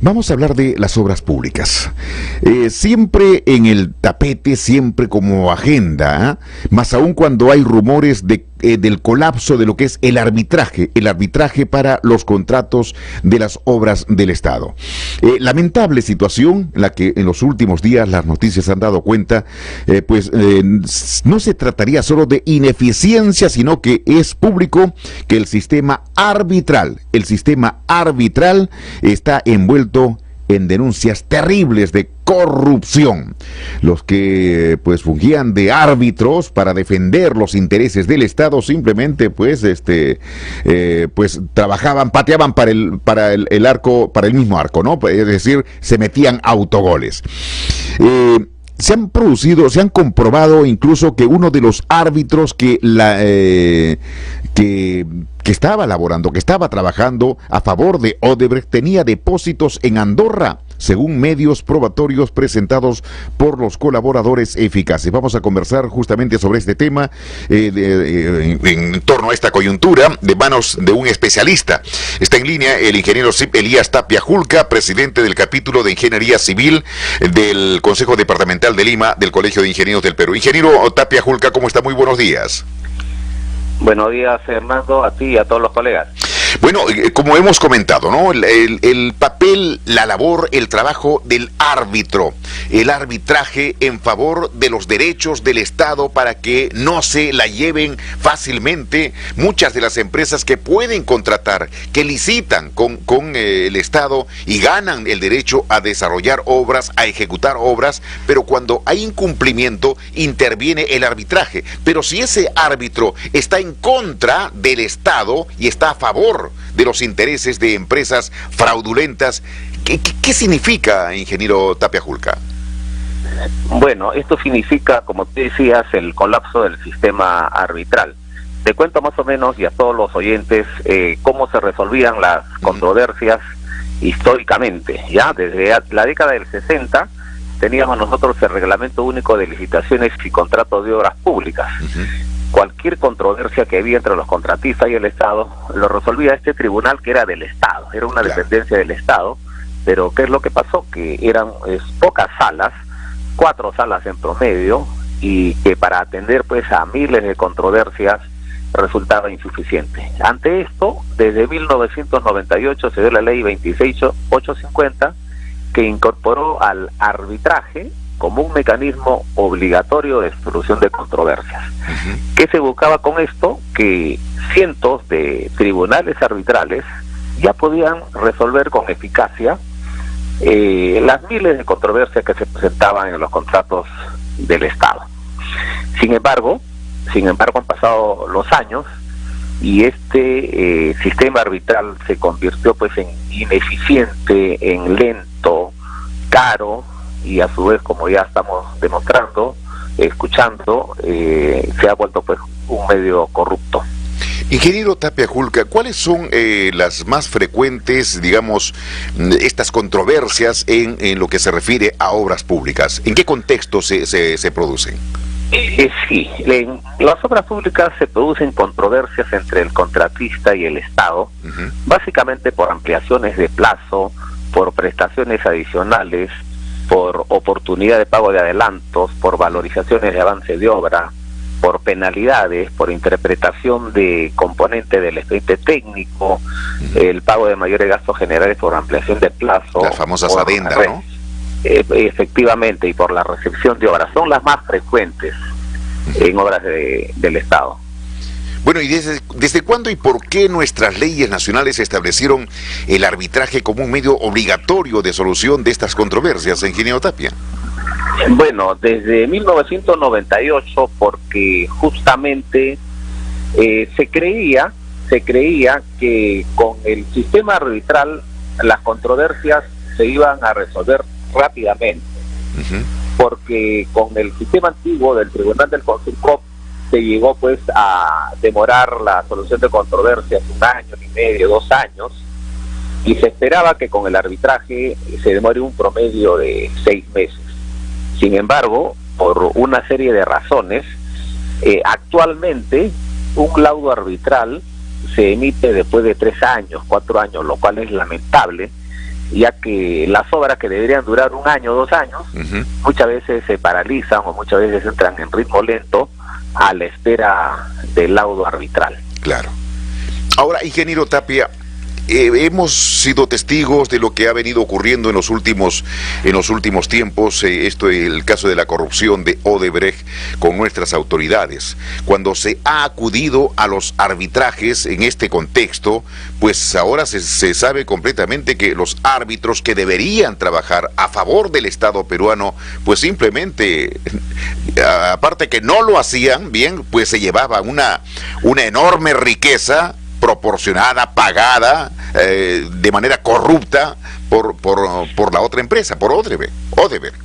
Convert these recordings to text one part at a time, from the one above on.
Vamos a hablar de las obras públicas. Siempre en el tapete, siempre como agenda, más aún cuando hay rumores del colapso de lo que es el arbitraje para los contratos de las obras del Estado. Lamentable situación, la que en los últimos días las noticias han dado cuenta, no se trataría solo de ineficiencia, sino que es público que el sistema arbitral está envuelto en denuncias terribles de corrupción. Los que fungían de árbitros para defender los intereses del Estado simplemente trabajaban, pateaban para el arco, para el mismo arco, ¿no? Es decir, se metían autogoles. Se han comprobado incluso que uno de los árbitros que estaba trabajando a favor de Odebrecht tenía depósitos en Andorra, según medios probatorios presentados por los colaboradores eficaces. Vamos a conversar justamente sobre este tema en torno a esta coyuntura de manos de un especialista. Está en línea el ingeniero Elías Tapia Julca, presidente del capítulo de Ingeniería Civil del Consejo Departamental de Lima del Colegio de Ingenieros del Perú. Ingeniero Tapia Julca, ¿cómo está? Muy buenos días. Buenos días, Fernando, a ti y a todos los colegas. Bueno, como hemos comentado, ¿no? El papel, la labor, el trabajo del árbitro, el arbitraje en favor de los derechos del Estado para que no se la lleven fácilmente muchas de las empresas que pueden contratar, que licitan con el Estado y ganan el derecho a desarrollar obras, a ejecutar obras, pero cuando hay incumplimiento interviene el arbitraje. Pero si ese árbitro está en contra del Estado y está a favor de los intereses de empresas fraudulentas, ¿qué significa, ingeniero Tapia Julca? Bueno, esto significa, como tú decías, el colapso del sistema arbitral. Te cuento más o menos y a todos los oyentes cómo se resolvían las controversias históricamente. Ya desde la década del 60 teníamos nosotros el Reglamento Único de Licitaciones y Contratos de Obras Públicas. Cualquier controversia que había entre los contratistas y el Estado lo resolvía este tribunal, que era del Estado, era una dependencia del Estado. Pero ¿qué es lo que pasó? Que eran pocas salas, 4 salas en promedio, y que para atender a miles de controversias resultaba insuficiente. Ante esto, desde 1998 se dio la ley 26850, que incorporó al arbitraje como un mecanismo obligatorio de solución de controversias. ¿Qué se buscaba con esto? Que cientos de tribunales arbitrales ya podían resolver con eficacia las miles de controversias que se presentaban en los contratos del Estado. Sin embargo, han pasado los años y este sistema arbitral se convirtió en ineficiente, en lento, caro, y a su vez, como ya estamos demostrando, escuchando, se ha vuelto un medio corrupto. Ingeniero Tapia Julca, ¿cuáles son las más frecuentes, digamos, estas controversias en lo que se refiere a obras públicas? ¿En qué contexto se producen? Sí, en las obras públicas se producen controversias entre el contratista y el Estado, básicamente por ampliaciones de plazo, por prestaciones adicionales, por oportunidad de pago de adelantos, por valorizaciones de avance de obra, por penalidades, por interpretación de componente del expediente técnico, el pago de mayores gastos generales por ampliación de plazo. Las famosas adendas, ¿no? Efectivamente, y por la recepción de obras. Son las más frecuentes en obras del Estado. Bueno, ¿y desde cuándo y por qué nuestras leyes nacionales establecieron el arbitraje como un medio obligatorio de solución de estas controversias, ingeniero Tapia? Bueno, desde 1998, porque justamente se creía que con el sistema arbitral las controversias se iban a resolver rápidamente, porque con el sistema antiguo del Tribunal del Consulcop se llegó a demorar la solución de controversias 1 año y medio, 2 años, y se esperaba que con el arbitraje se demore un promedio de 6 meses. Sin embargo, por una serie de razones, actualmente un laudo arbitral se emite después de 3 años, 4 años, lo cual es lamentable, ya que las obras que deberían durar 1 año, 2 años, muchas veces se paralizan o muchas veces entran en ritmo lento a la espera del laudo arbitral. Claro. Ahora, ingeniero Tapia, hemos sido testigos de lo que ha venido ocurriendo en los últimos tiempos, el caso de la corrupción de Odebrecht con nuestras autoridades. Cuando se ha acudido a los arbitrajes en este contexto, pues ahora se sabe completamente que los árbitros que deberían trabajar a favor del Estado peruano, pues simplemente, aparte que no lo hacían bien, pues se llevaban una enorme riqueza proporcionada, pagada de manera corrupta por la otra empresa, por Odebrecht.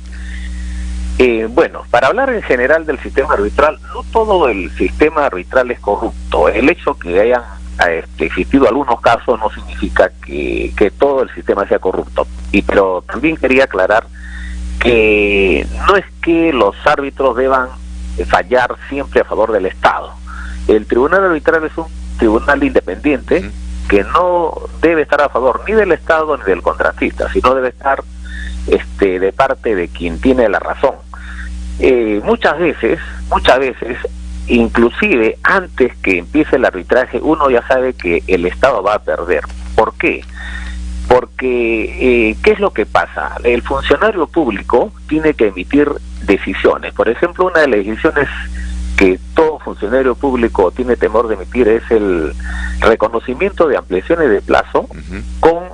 Bueno, para hablar en general del sistema arbitral, no todo el sistema arbitral es corrupto. El hecho que hayan existido algunos casos no significa que todo el sistema sea corrupto. Pero también quería aclarar que no es que los árbitros deban fallar siempre a favor del Estado. El tribunal arbitral es un tribunal independiente que no debe estar a favor ni del Estado ni del contratista, sino debe estar de parte de quien tiene la razón. Muchas veces, inclusive antes que empiece el arbitraje, uno ya sabe que el Estado va a perder. ¿Por qué? Porque, ¿qué es lo que pasa? El funcionario público tiene que emitir decisiones. Por ejemplo, una de las decisiones que todo funcionario público tiene temor de emitir es el reconocimiento de ampliaciones de plazo con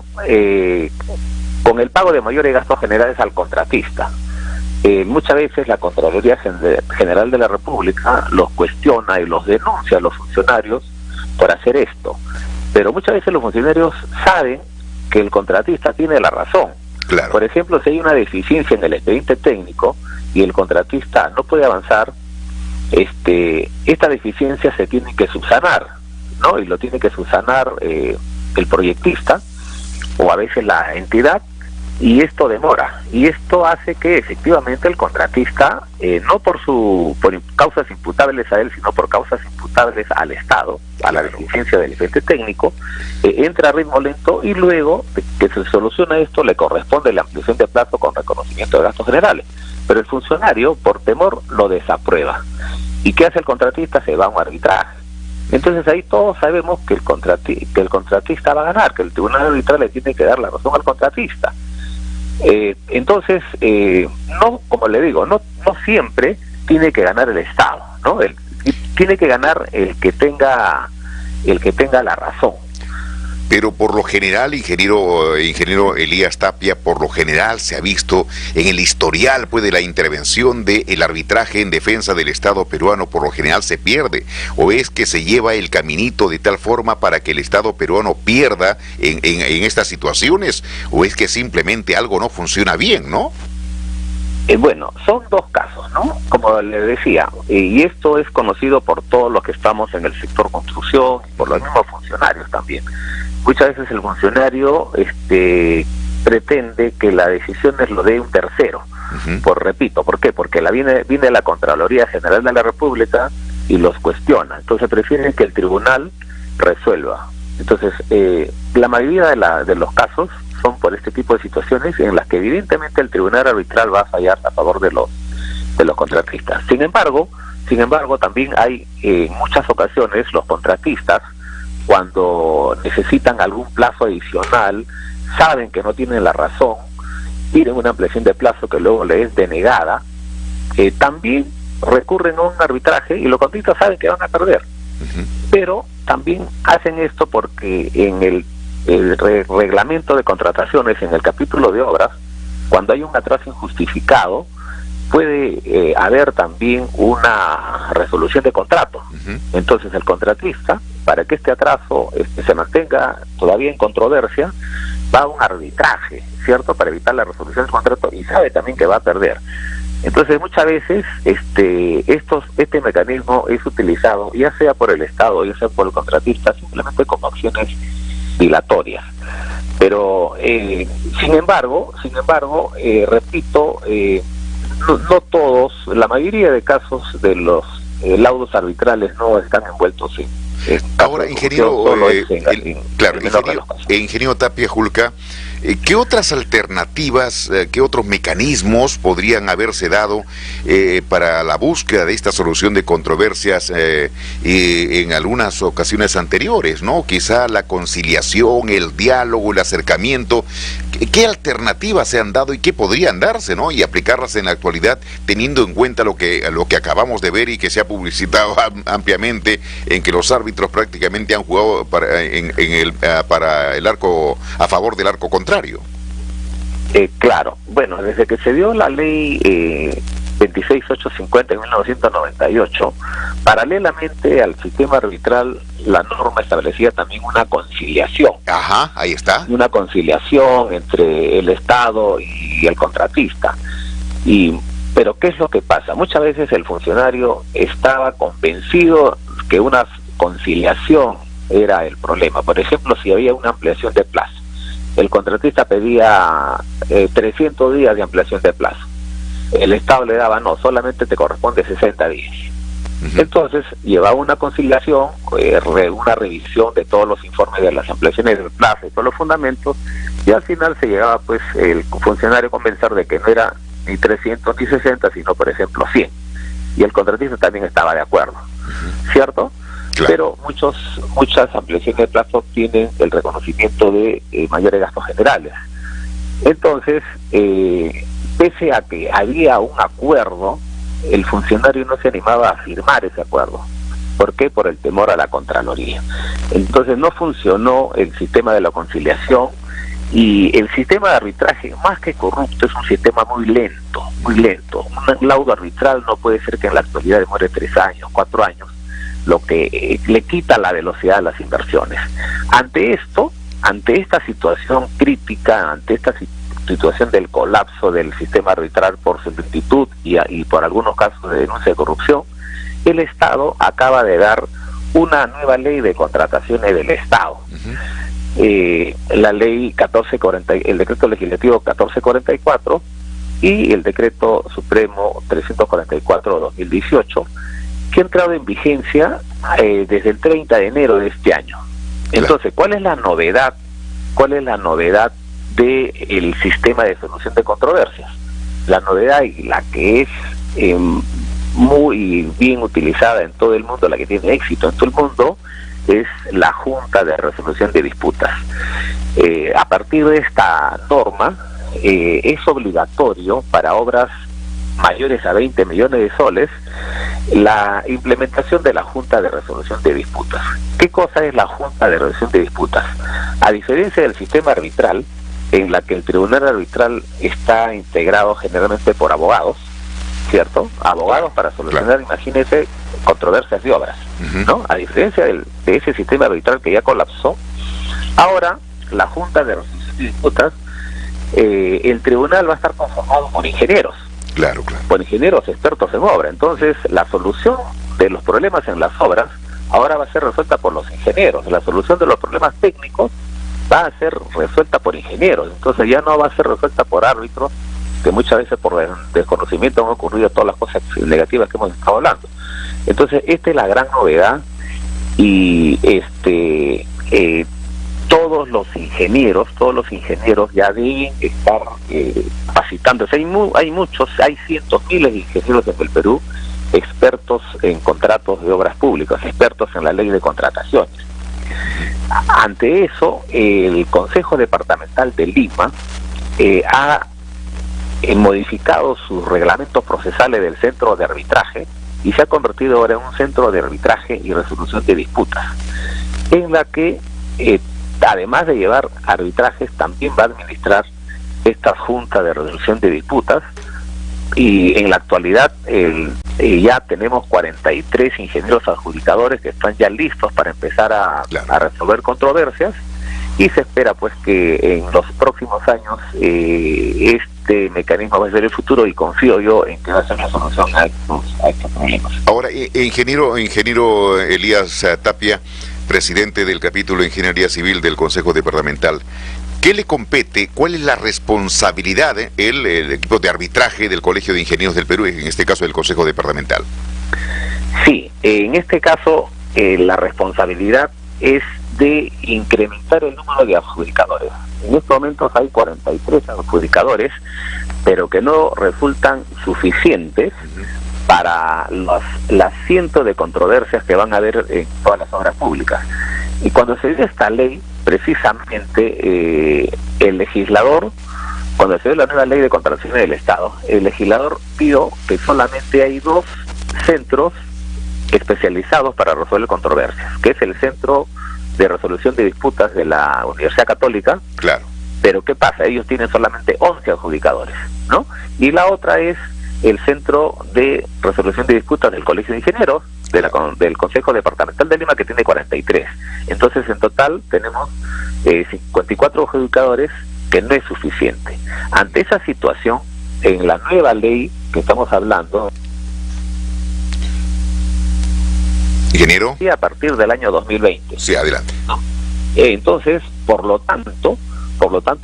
el pago de mayores gastos generales al contratista. Muchas veces la Contraloría General de la República los cuestiona y los denuncia a los funcionarios por hacer esto, pero muchas veces los funcionarios saben que el contratista tiene la razón. Claro. Por ejemplo, si hay una deficiencia en el expediente técnico y el contratista no puede avanzar, esta deficiencia se tiene que subsanar, ¿no? Y lo tiene que subsanar el proyectista o a veces la entidad, y esto demora, y esto hace que efectivamente el contratista, no por causas imputables a él, sino por causas imputables al Estado, a la deficiencia del expediente técnico, entra a ritmo lento, y luego de que se soluciona esto le corresponde la ampliación de plazo con reconocimiento de gastos generales. Pero el funcionario, por temor, lo desaprueba. ¿Y qué hace el contratista? Se va a un arbitraje. Entonces ahí todos sabemos que el contratista va a ganar, que el tribunal arbitral le tiene que dar la razón al contratista. Entonces, no, como le digo, no siempre tiene que ganar el Estado, ¿no? Tiene que ganar el que tenga la razón. Pero por lo general, ingeniero Elías Tapia, por lo general se ha visto en el historial pues de la intervención del arbitraje en defensa del Estado peruano, por lo general se pierde, o es que se lleva el caminito de tal forma para que el Estado peruano pierda en estas situaciones, o es que simplemente algo no funciona bien, ¿no? Bueno, son dos casos, ¿no? Como le decía, y esto es conocido por todos los que estamos en el sector construcción, por los mismos funcionarios también. Muchas veces el funcionario pretende que las decisiones lo dé un tercero. Repito, ¿por qué? Porque viene la Contraloría General de la República y los cuestiona. Entonces prefieren que el tribunal resuelva. Entonces, la mayoría de los casos son por este tipo de situaciones en las que evidentemente el tribunal arbitral va a fallar a favor de los contratistas. Sin embargo, también hay en muchas ocasiones los contratistas, cuando necesitan algún plazo adicional, saben que no tienen la razón, piden una ampliación de plazo que luego les es denegada, también recurren a un arbitraje y los contratistas saben que van a perder. Pero también hacen esto porque en el reglamento de contrataciones, en el capítulo de obras, cuando hay un atraso injustificado, puede haber también una resolución de contrato. Entonces el contratista, para que este atraso se mantenga todavía en controversia, va a un arbitraje, ¿cierto?, para evitar la resolución del contrato, y sabe también que va a perder. Entonces muchas veces este mecanismo es utilizado ya sea por el Estado, ya sea por el contratista, simplemente como acciones dilatorias. Pero sin embargo, repito, no todos, la mayoría de casos de los laudos arbitrales no están envueltos Ahora, ingeniero, ingeniero Tapia Julca, ¿qué otras alternativas, qué otros mecanismos podrían haberse dado para la búsqueda de esta solución de controversias en algunas ocasiones anteriores, ¿no? Quizá la conciliación, el diálogo, el acercamiento. ¿Qué alternativas se han dado y qué podrían darse, ¿no? Y aplicarlas en la actualidad, teniendo en cuenta lo que acabamos de ver y que se ha publicitado ampliamente, en que los árbitros prácticamente han jugado para el arco, a favor del arco contrario. Claro, bueno, desde que se dio la ley 26850 en 1998, paralelamente al sistema arbitral, la norma establecía también una conciliación. Ajá, ahí está. Una conciliación entre el Estado y el contratista. Pero ¿qué es lo que pasa? Muchas veces el funcionario estaba convencido que una conciliación era el problema. Por ejemplo, si había una ampliación de plazo, el contratista pedía 300 días de ampliación de plazo. El Estado le daba, no, solamente te corresponde 60 días. Entonces, llevaba una conciliación, una revisión de todos los informes de las ampliaciones del plazo y todos los fundamentos, y al final se llegaba, pues, el funcionario a convencer de que no era ni 300 ni 60, sino, por ejemplo, 100. Y el contratista también estaba de acuerdo, ¿cierto? Claro. Pero muchas ampliaciones de plazo tienen el reconocimiento de mayores gastos generales. Entonces, pese a que había un acuerdo, el funcionario no se animaba a firmar ese acuerdo. ¿Por qué? Por el temor a la Contraloría. Entonces no funcionó el sistema de la conciliación, y el sistema de arbitraje, más que corrupto, es un sistema muy lento, muy lento. Un laudo arbitral no puede ser que en la actualidad demore 3 años, 4 años, lo que le quita la velocidad a las inversiones. Ante esta situación crítica, ante esta situación del colapso del sistema arbitral por su lentitud y por algunos casos de denuncia de corrupción, el Estado acaba de dar una nueva ley de contrataciones del Estado. La ley 1440, el decreto legislativo 1444 y el decreto supremo 344/2018, que ha entrado en vigencia desde el 30 de enero de este año. Entonces, ¿cuál es la novedad? ¿Cuál es la novedad del sistema de solución de controversias? La novedad, y la que es muy bien utilizada en todo el mundo, la que tiene éxito en todo el mundo, es la Junta de Resolución de Disputas. A partir de esta norma, es obligatorio para obras mayores a 20 millones de soles la implementación de la Junta de Resolución de Disputas. ¿Qué cosa es la Junta de Resolución de Disputas? A diferencia del sistema arbitral, en la que el tribunal arbitral está integrado generalmente por abogados, ¿cierto? Abogados para solucionar, imagínense, controversias de obras, ¿no? A diferencia de ese sistema arbitral que ya colapsó, ahora la Junta de Resolución de Disputas, el tribunal va a estar conformado por ingenieros. Claro. Por ingenieros expertos en obra. Entonces, la solución de los problemas en las obras ahora va a ser resuelta por los ingenieros. La solución de los problemas técnicos va a ser resuelta por ingenieros. Entonces ya no va a ser resuelta por árbitros, que muchas veces por desconocimiento han ocurrido todas las cosas negativas que hemos estado hablando. Entonces, esta es la gran novedad, y todos los ingenieros ya deben estar capacitándose. Hay cientos, miles de ingenieros en el Perú, expertos en contratos de obras públicas, expertos en la ley de contrataciones. Ante eso, el Consejo Departamental de Lima ha modificado sus reglamentos procesales del centro de arbitraje y se ha convertido ahora en un centro de arbitraje y resolución de disputas, en la que además de llevar arbitrajes, también va a administrar esta Junta de Resolución de Disputas. Y en la actualidad ya tenemos 43 ingenieros adjudicadores que están ya listos para empezar a resolver controversias, y se espera pues que en los próximos años este mecanismo va a ser el futuro, y confío yo en que va a ser la solución a estos problemas. Ahora, ingeniero Elías Tapia, presidente del capítulo de Ingeniería Civil del Consejo Departamental, ¿qué le compete? ¿Cuál es la responsabilidad el equipo de arbitraje del Colegio de Ingenieros del Perú, en este caso del Consejo Departamental? Sí, en este caso la responsabilidad es de incrementar el número de adjudicadores. En estos momentos hay 43 adjudicadores, pero que no resultan suficientes para las cientos de controversias que van a haber en todas las obras públicas. Y cuando se dio esta ley, precisamente el legislador, cuando se dio la nueva ley de contrataciones del Estado, el legislador pidió que solamente hay 2 centros especializados para resolver controversias, que es el Centro de Resolución de Disputas de la Universidad Católica. Claro. Pero ¿qué pasa? Ellos tienen solamente 11 adjudicadores, ¿no? Y la otra es el Centro de Resolución de Disputas del Colegio de Ingenieros del Consejo Departamental de Lima, que tiene 43. Entonces, en total tenemos 54 adjudicadores, que no es suficiente. Ante esa situación, en la nueva ley que estamos hablando, ingeniero, y a partir del año 2020. Sí, adelante. ¿No? Entonces, por lo tanto,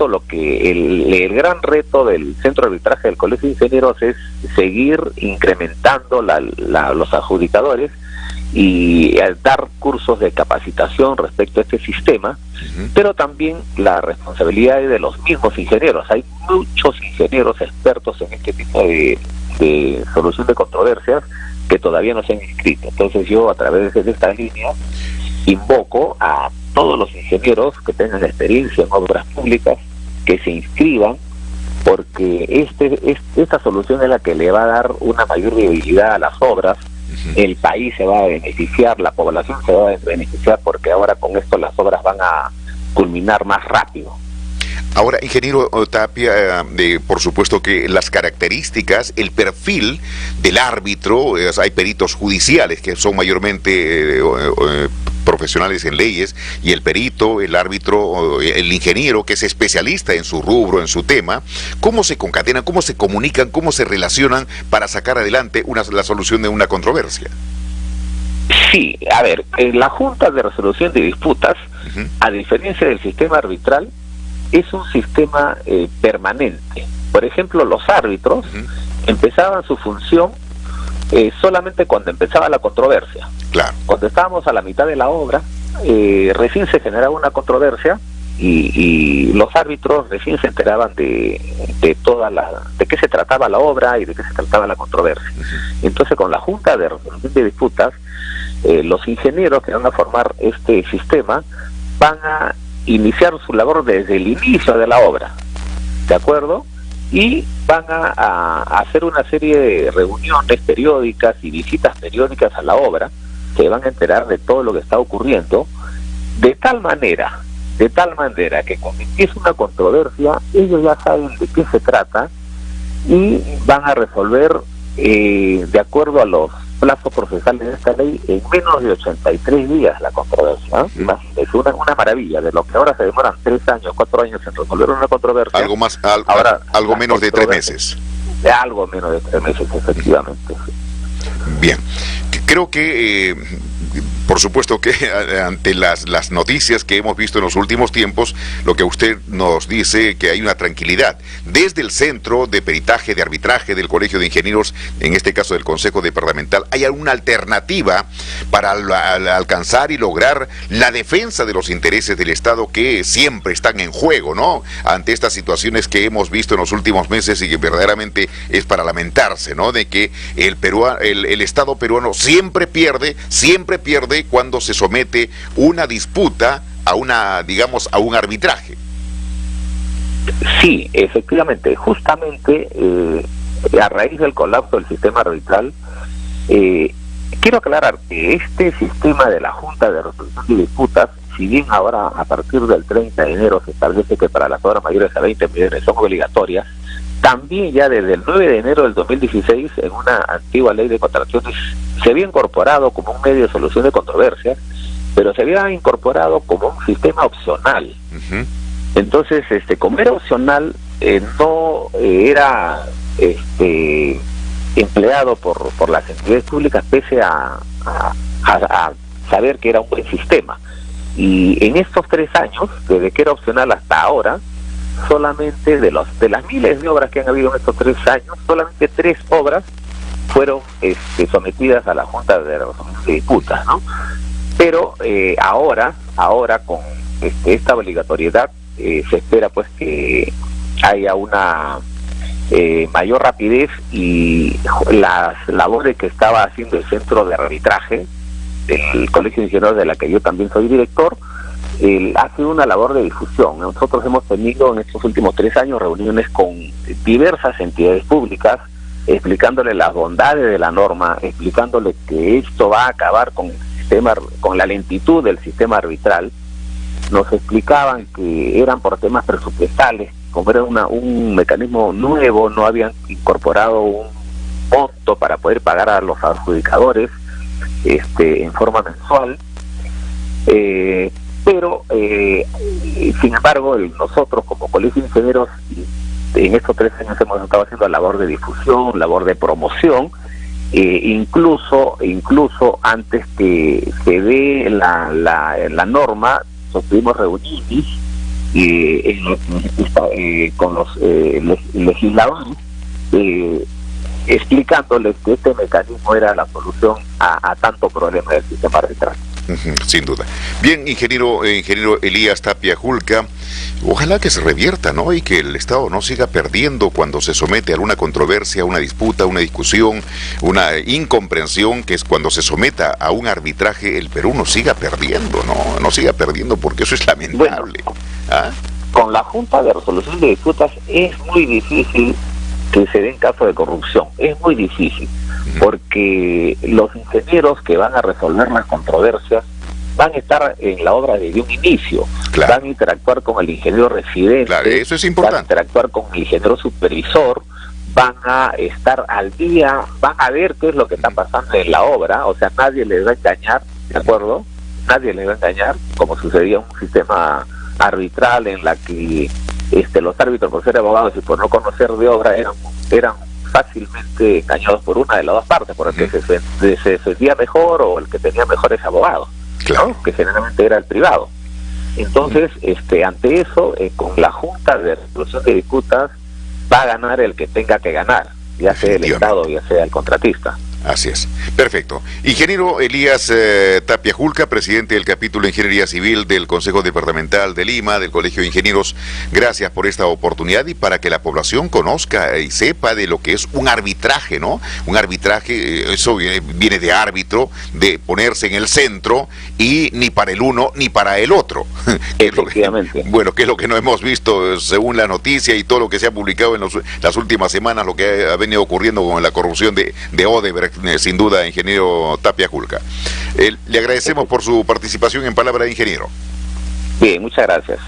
lo que el gran reto del Centro de Arbitraje del Colegio de Ingenieros es seguir incrementando los adjudicadores y dar cursos de capacitación respecto a este sistema, pero también la responsabilidad es de los mismos ingenieros. Hay muchos ingenieros expertos en este tipo de solución de controversias que todavía no se han inscrito. Entonces yo, a través de esta línea, invoco a todos los ingenieros que tengan experiencia en obras públicas que se inscriban, porque esta solución es la que le va a dar una mayor viabilidad a las obras. El país se va a beneficiar, la población se va a beneficiar, porque ahora con esto las obras van a culminar más rápido. Ahora, ingeniero Tapia, por supuesto que las características, el perfil del árbitro, hay peritos judiciales que son mayormente profesionales en leyes, y el perito, el árbitro, el ingeniero que es especialista en su rubro, en su tema. ¿Cómo se concatenan, cómo se comunican, cómo se relacionan para sacar adelante la solución de una controversia? Sí, a ver, en la Junta de Resolución de Disputas, a diferencia del sistema arbitral, es un sistema permanente. Por ejemplo, los árbitros empezaban su función solamente cuando empezaba la controversia. Claro. Cuando estábamos a la mitad de la obra, recién se generaba una controversia y los árbitros recién se enteraban de qué se trataba la obra y de qué se trataba la controversia. Entonces, con la Junta de Resolución de Disputas, los ingenieros que van a formar este sistema van a iniciar su labor desde el inicio de la obra, ¿de acuerdo? Y van a hacer una serie de reuniones periódicas y visitas periódicas a la obra, que van a enterar de todo lo que está ocurriendo, de tal manera que cuando empieza una controversia, ellos ya saben de qué se trata y van a resolver de acuerdo a los plazos procesales de esta ley en menos de 83 días la controversia. Es una maravilla. De lo que ahora se demoran 3 años, 4 años en resolver una controversia, algo menos de 3 meses. Algo menos de 3 meses, efectivamente. Bien, creo que por supuesto que ante las noticias que hemos visto en los últimos tiempos, lo que usted nos dice, que hay una tranquilidad. Desde el Centro de Peritaje, de Arbitraje del Colegio de Ingenieros, en este caso del Consejo Departamental, ¿hay alguna alternativa para alcanzar y lograr la defensa de los intereses del Estado, que siempre están en juego, ¿no? Ante estas situaciones que hemos visto en los últimos meses y que verdaderamente es para lamentarse, ¿no? De que el Estado peruano siempre pierde cuando se somete una disputa a un arbitraje. Sí, efectivamente, justamente a raíz del colapso del sistema arbitral, quiero aclarar que este sistema de la Junta de Resolución de Disputas, si bien ahora a partir del 30 de enero se establece que para las obras mayores a 20 millones son obligatorias, también ya desde el 9 de enero del 2016, en una antigua ley de contrataciones, se había incorporado como un medio de solución de controversias, pero se había incorporado como un sistema opcional. Entonces, como era opcional, no era empleado por las entidades públicas, pese a saber que era un buen sistema. Y en estos 3 años, desde que era opcional hasta ahora, solamente de las miles de obras que han habido en estos 3 años, solamente 3 obras fueron sometidas a la Junta de Resolución de Disputas, ¿no? Pero ahora con esta obligatoriedad se espera pues que haya una mayor rapidez, y las labores que estaba haciendo el centro de arbitraje del Colegio de Ingenieros, de la que yo también soy director, hace una labor de difusión. Nosotros hemos tenido en estos últimos 3 años reuniones con diversas entidades públicas, explicándole las bondades de la norma, explicándole que esto va a acabar con el sistema, con la lentitud del sistema arbitral. Nos explicaban que eran por temas presupuestales, como era un mecanismo nuevo, no habían incorporado un monto para poder pagar a los adjudicadores en forma mensual, pero sin embargo nosotros como Colegio de Ingenieros en estos 3 años hemos estado haciendo labor de difusión, labor de promoción, incluso antes que se dé la norma, tuvimos reuniones con los legisladores, explicándoles que este mecanismo era la solución a tanto problema del sistema arbitral. Sin duda. Bien, ingeniero Elías Tapia Julca, ojalá que se revierta, ¿no? Y que el Estado no siga perdiendo cuando se somete a alguna controversia, una disputa, una discusión, una incomprensión, que es cuando se someta a un arbitraje, el Perú no siga perdiendo, no siga perdiendo, porque eso es lamentable. Bueno, con la Junta de Resolución de Disputas es muy difícil que se den casos de corrupción, es muy difícil, porque los ingenieros que van a resolver las controversias van a estar en la obra desde un inicio, claro. Van a interactuar con el ingeniero residente, claro, eso es importante. Van a interactuar con el ingeniero supervisor, van a estar al día, van a ver qué es lo que está pasando en la obra, o sea, nadie les va a engañar, ¿de acuerdo? Nadie les va a engañar, como sucedía en un sistema arbitral en la que los árbitros, por ser abogados y por no conocer de obra, eran fácilmente engañados por una de las dos partes, por el que se defendía mejor o el que tenía mejores abogados, claro, ¿no? Que generalmente era el privado. Entonces, ante eso, con la Junta de Resolución de Disputas va a ganar el que tenga que ganar, ya sea el Estado, ya sea el contratista. Así es. Perfecto. Ingeniero Elías Tapia Julca, presidente del capítulo de Ingeniería Civil del Consejo Departamental de Lima, del Colegio de Ingenieros, gracias por esta oportunidad y para que la población conozca y sepa de lo que es un arbitraje, ¿no? Un arbitraje, eso viene de árbitro, de ponerse en el centro y ni para el uno ni para el otro. Efectivamente. Bueno, que es lo que no hemos visto según la noticia y todo lo que se ha publicado en las últimas semanas, lo que ha venido ocurriendo con la corrupción de Odebrecht. Sin duda, ingeniero Tapia Julca. Le agradecemos por su participación en Palabra de Ingeniero. Bien, muchas gracias.